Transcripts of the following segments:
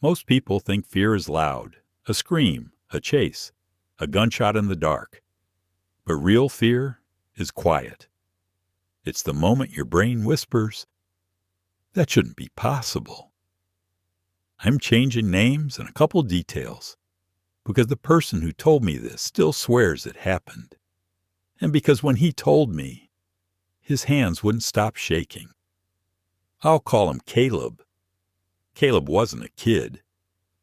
Most people think fear is loud, a scream, a chase, a gunshot in the dark. But real fear is quiet. It's the moment your brain whispers, "That shouldn't be possible." I'm changing names and a couple details because the person who told me this still swears it happened. And because when he told me, his hands wouldn't stop shaking. I'll call him Caleb. Caleb wasn't a kid.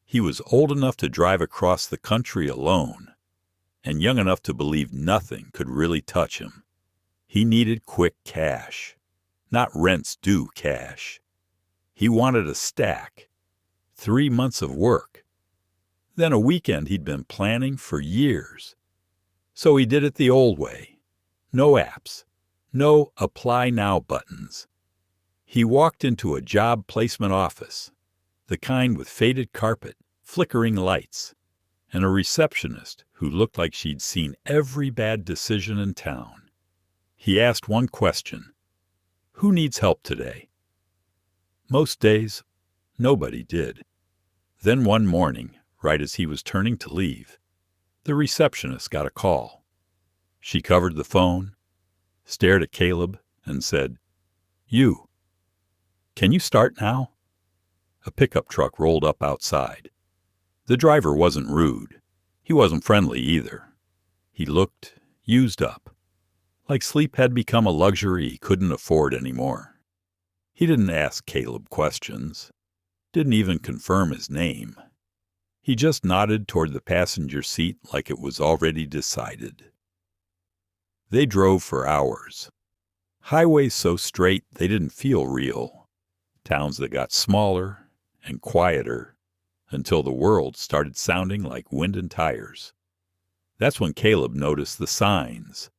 He was old enough to drive across the country alone, and young enough to believe nothing could really touch him. He needed quick cash, not rents due cash. He wanted a stack, 3 months of work, then a weekend he'd been planning for years. So he did it the old way. No apps, no apply now buttons. He walked into a job placement office, the kind with faded carpet, flickering lights, and a receptionist who looked like she'd seen every bad decision in town. He asked one question: "Who needs help today?" Most days, nobody did. Then one morning, right as he was turning to leave, the receptionist got a call. She covered the phone, stared at Caleb, and said, "You. Can you start now?" A pickup truck rolled up outside. The driver wasn't rude. He wasn't friendly either. He looked used up, like sleep had become a luxury he couldn't afford anymore. He didn't ask Caleb questions, didn't even confirm his name. He just nodded toward the passenger seat like it was already decided. They drove for hours. Highways so straight they didn't feel real. Towns that got smaller and quieter until the world started sounding like wind and tires. That's when Caleb noticed the signs.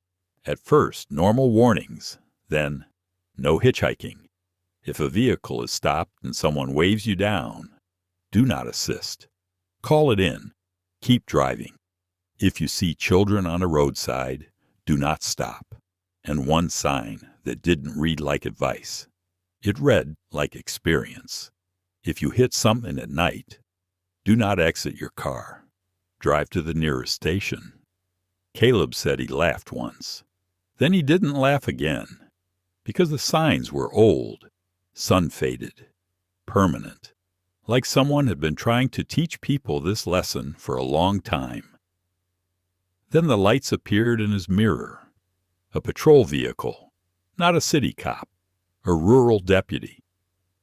At first, normal warnings, then, no hitchhiking. If a vehicle is stopped and someone waves you down, do not assist. Call it in. Keep driving. If you see children on a roadside, do not stop. And one sign that didn't read like advice. It read like experience. If you hit something at night, do not exit your car. Drive to the nearest station. Caleb said he laughed once. Then he didn't laugh again, because the signs were old, sun-faded, permanent, like someone had been trying to teach people this lesson for a long time. Then the lights appeared in his mirror. A patrol vehicle, not a city cop, a rural deputy,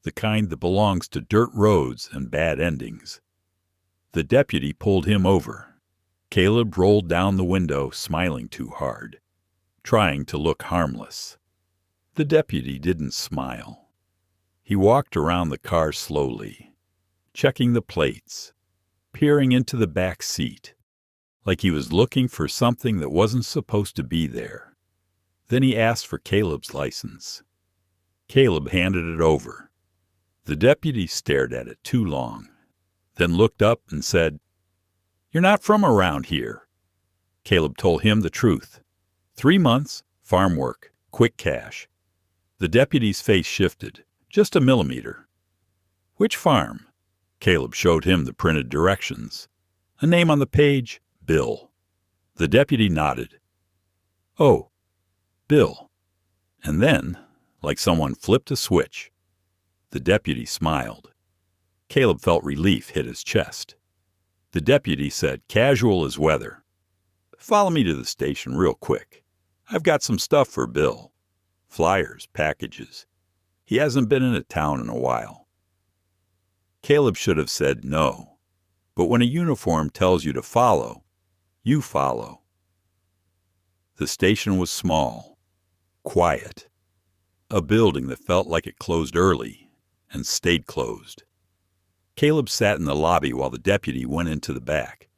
the kind that belongs to dirt roads and bad endings. The deputy pulled him over. Caleb rolled down the window, smiling too hard, trying to look harmless. The deputy didn't smile. He walked around the car slowly, checking the plates, peering into the back seat, like he was looking for something that wasn't supposed to be there. Then he asked for Caleb's license. Caleb handed it over. The deputy stared at it too long, then looked up and said, "You're not from around here." Caleb told him the truth. 3 months, farm work, quick cash. The deputy's face shifted, just a millimeter. "Which farm?" Caleb showed him the printed directions. A name on the page, Bill. The deputy nodded. "Oh, Bill." And then, like someone flipped a switch, the deputy smiled. Caleb felt relief hit his chest. The deputy said, casual as weather, "Follow me to the station real quick. I've got some stuff for Bill. Flyers, packages. He hasn't been in a town in a while." Caleb should have said no, but when a uniform tells you to follow, you follow. The station was small, quiet, a building that felt like it closed early and stayed closed. Caleb sat in the lobby while the deputy went into the back.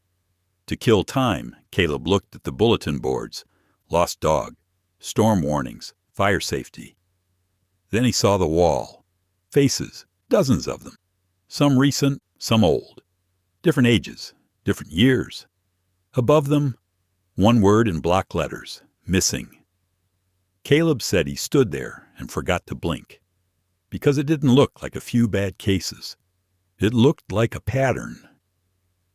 To kill time, Caleb looked at the bulletin boards, lost dog, storm warnings, fire safety. Then he saw the wall, faces, dozens of them, some recent, some old, different ages, different years. Above them, one word in block letters, missing. Caleb said he stood there and forgot to blink, because it didn't look like a few bad cases. It looked like a pattern.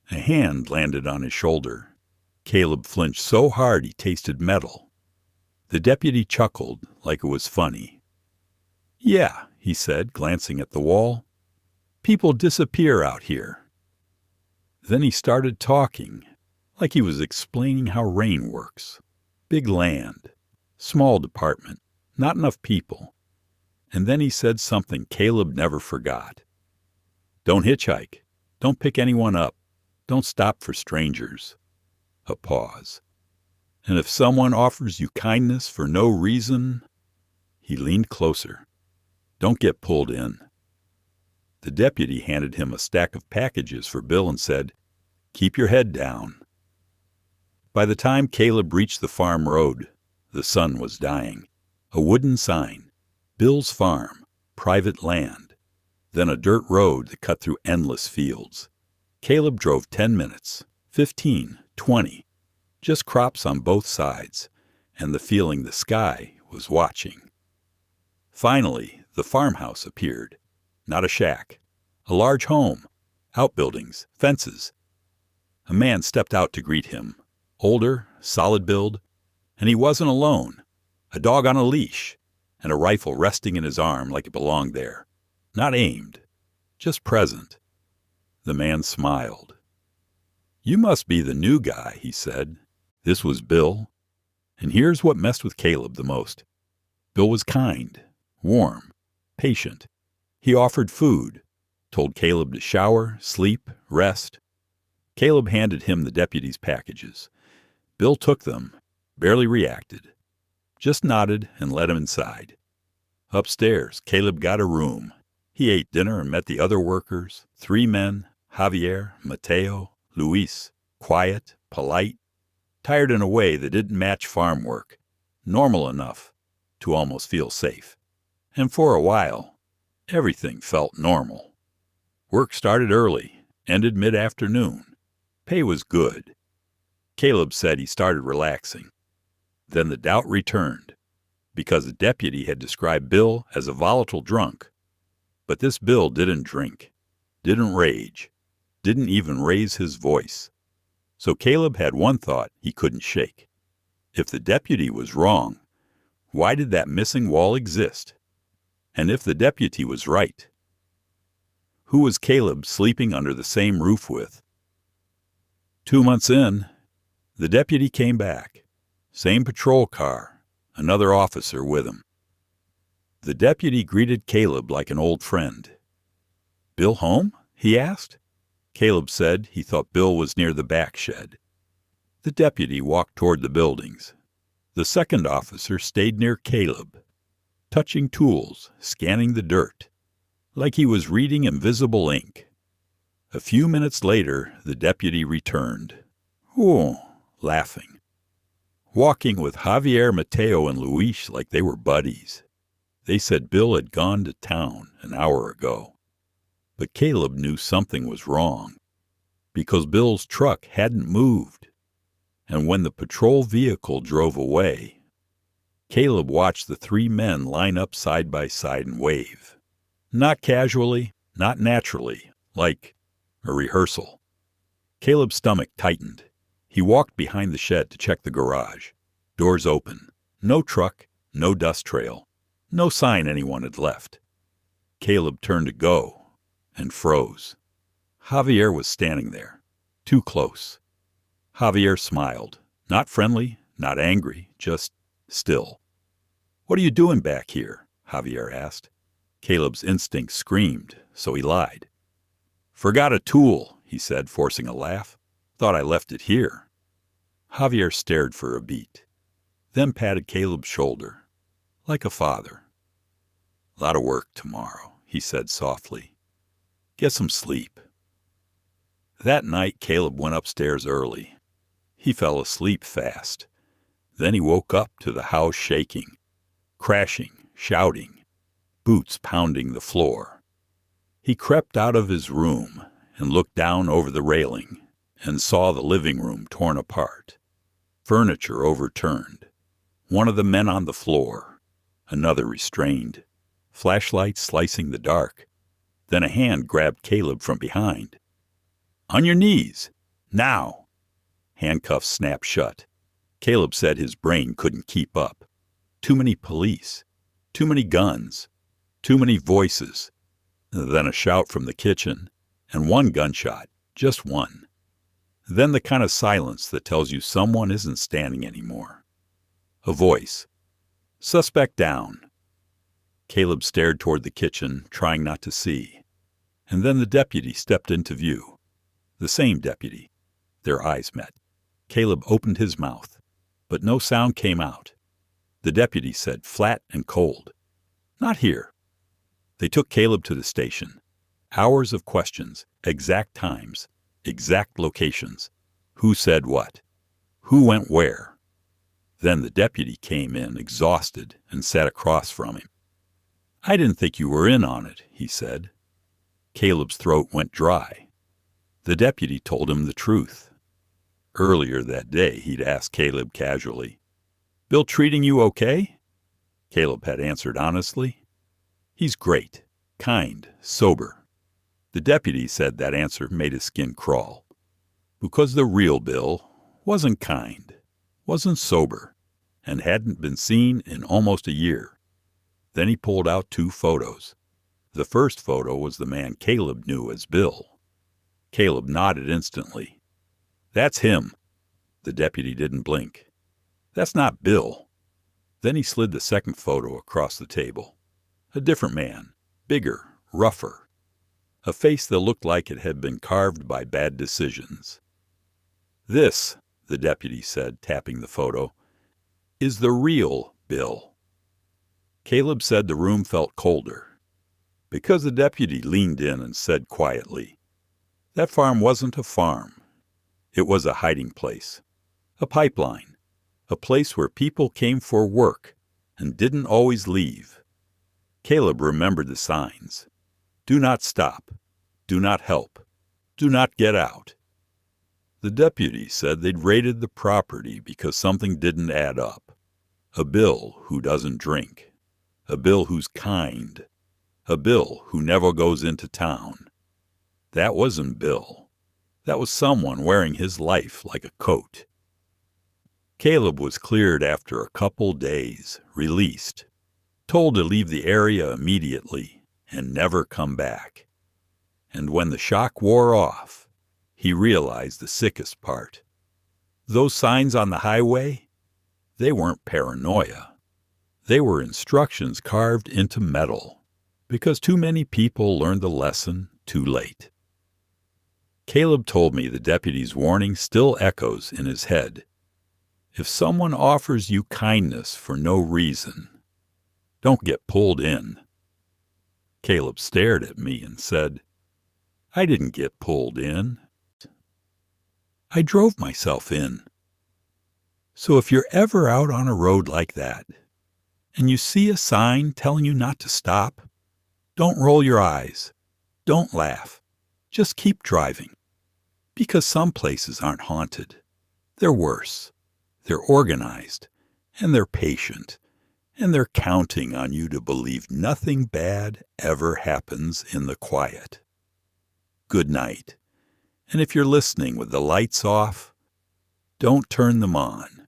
A hand landed on his shoulder. Caleb flinched so hard he tasted metal. The deputy chuckled like it was funny. "Yeah," he said, glancing at the wall. "People disappear out here." Then he started talking, like he was explaining how rain works. Big land, small department, not enough people. And then he said something Caleb never forgot. "Don't hitchhike. Don't pick anyone up. Don't stop for strangers." A pause. "And if someone offers you kindness for no reason..." He leaned closer. "Don't get pulled in." The deputy handed him a stack of packages for Bill and said, "Keep your head down." By the time Caleb reached the farm road, the sun was dying. A wooden sign, "Bill's Farm, private land." Then a dirt road that cut through endless fields. Caleb drove 10 minutes, 15, 20, just crops on both sides, and the feeling the sky was watching. Finally, the farmhouse appeared. Not a shack. A large home. Outbuildings, fences. A man stepped out to greet him. Older, solid build. And he wasn't alone. A dog on a leash, and a rifle resting in his arm like it belonged there. Not aimed, just present. The man smiled. "You must be the new guy," he said. This was Bill. And here's what messed with Caleb the most. Bill was kind, warm, patient. He offered food, told Caleb to shower, sleep, rest. Caleb handed him the deputy's packages. Bill took them, barely reacted, just nodded and let him inside. Upstairs, Caleb got a room. He ate dinner and met the other workers, 3 men, Javier, Mateo, Luis, quiet, polite, tired in a way that didn't match farm work, normal enough to almost feel safe. And for a while, everything felt normal. Work started early, ended mid-afternoon. Pay was good. Caleb said he started relaxing. Then the doubt returned, because the deputy had described Bill as a volatile drunk. But this Bill didn't drink, didn't rage, didn't even raise his voice. So Caleb had one thought he couldn't shake. If the deputy was wrong, why did that missing wall exist? And if the deputy was right, who was Caleb sleeping under the same roof with? 2 months in, the deputy came back. Same patrol car, another officer with him. The deputy greeted Caleb like an old friend. "Bill home?" he asked. Caleb said he thought Bill was near the back shed. The deputy walked toward the buildings. The second officer stayed near Caleb, touching tools, scanning the dirt, like he was reading invisible ink. A few minutes later, the deputy returned. "Oh," laughing. Walking with Javier, Mateo, and Luis like they were buddies. They said Bill had gone to town an hour ago. But Caleb knew something was wrong, because Bill's truck hadn't moved. And when the patrol vehicle drove away, Caleb watched the 3 men line up side by side and wave. Not casually, not naturally, like a rehearsal. Caleb's stomach tightened. He walked behind the shed to check the garage. Doors open. No truck, no dust trail. No sign anyone had left. Caleb turned to go and froze. Javier was standing there, too close. Javier smiled. Not friendly, not angry, just still. "What are you doing back here?" Javier asked. Caleb's instinct screamed, so he lied. "Forgot a tool," he said, forcing a laugh. "Thought I left it here." Javier stared for a beat, then patted Caleb's shoulder, like a father. "Lot of work tomorrow," he said softly. "Get some sleep." That night, Caleb went upstairs early. He fell asleep fast. Then he woke up to the house shaking, crashing, shouting, boots pounding the floor. He crept out of his room and looked down over the railing and saw the living room torn apart, furniture overturned, one of the men on the floor, another restrained, flashlights slicing the dark. Then a hand grabbed Caleb from behind. "On your knees! Now!" Handcuffs snapped shut. Caleb said his brain couldn't keep up. Too many police. Too many guns. Too many voices. Then a shout from the kitchen, and one gunshot, just one. Then the kind of silence that tells you someone isn't standing anymore. A voice. "Suspect down." Caleb stared toward the kitchen, trying not to see. And then the deputy stepped into view. The same deputy. Their eyes met. Caleb opened his mouth, but no sound came out. The deputy said, flat and cold, "Not here." They took Caleb to the station. Hours of questions, exact times, exact locations. Who said what? Who went where? Then the deputy came in, exhausted, and sat across from him. "I didn't think you were in on it," he said. Caleb's throat went dry. The deputy told him the truth. Earlier that day, he'd asked Caleb casually, "Bill treating you okay?" Caleb had answered honestly, "He's great, kind, sober." The deputy said that answer made his skin crawl. Because the real Bill wasn't kind, wasn't sober, and hadn't been seen in almost a year. Then he pulled out 2 photos. The first photo was the man Caleb knew as Bill. Caleb nodded instantly. "That's him." The deputy didn't blink. "That's not Bill." Then he slid the second photo across the table. A different man, bigger, rougher. A face that looked like it had been carved by bad decisions. "This," the deputy said, tapping the photo, "is the real Bill." Caleb said the room felt colder, because the deputy leaned in and said quietly, "That farm wasn't a farm. It was a hiding place, a pipeline, a place where people came for work and didn't always leave." Caleb remembered the signs. "Do not stop. Do not help. Do not get out." The deputy said they'd raided the property because something didn't add up. A Bill who doesn't drink. A Bill who's kind. A Bill who never goes into town. That wasn't Bill. That was someone wearing his life like a coat. Caleb was cleared after a couple days, released, told to leave the area immediately and never come back. And when the shock wore off, he realized the sickest part. Those signs on the highway, they weren't paranoia. They were instructions carved into metal, because too many people learned the lesson too late. Caleb told me the deputy's warning still echoes in his head. If someone offers you kindness for no reason, don't get pulled in. Caleb stared at me and said, "I didn't get pulled in. I drove myself in." So if you're ever out on a road like that, and you see a sign telling you not to stop, don't roll your eyes. Don't laugh. Just keep driving. Because some places aren't haunted. They're worse. They're organized, and they're patient, and they're counting on you to believe nothing bad ever happens in the quiet. Good night. And if you're listening with the lights off, don't turn them on.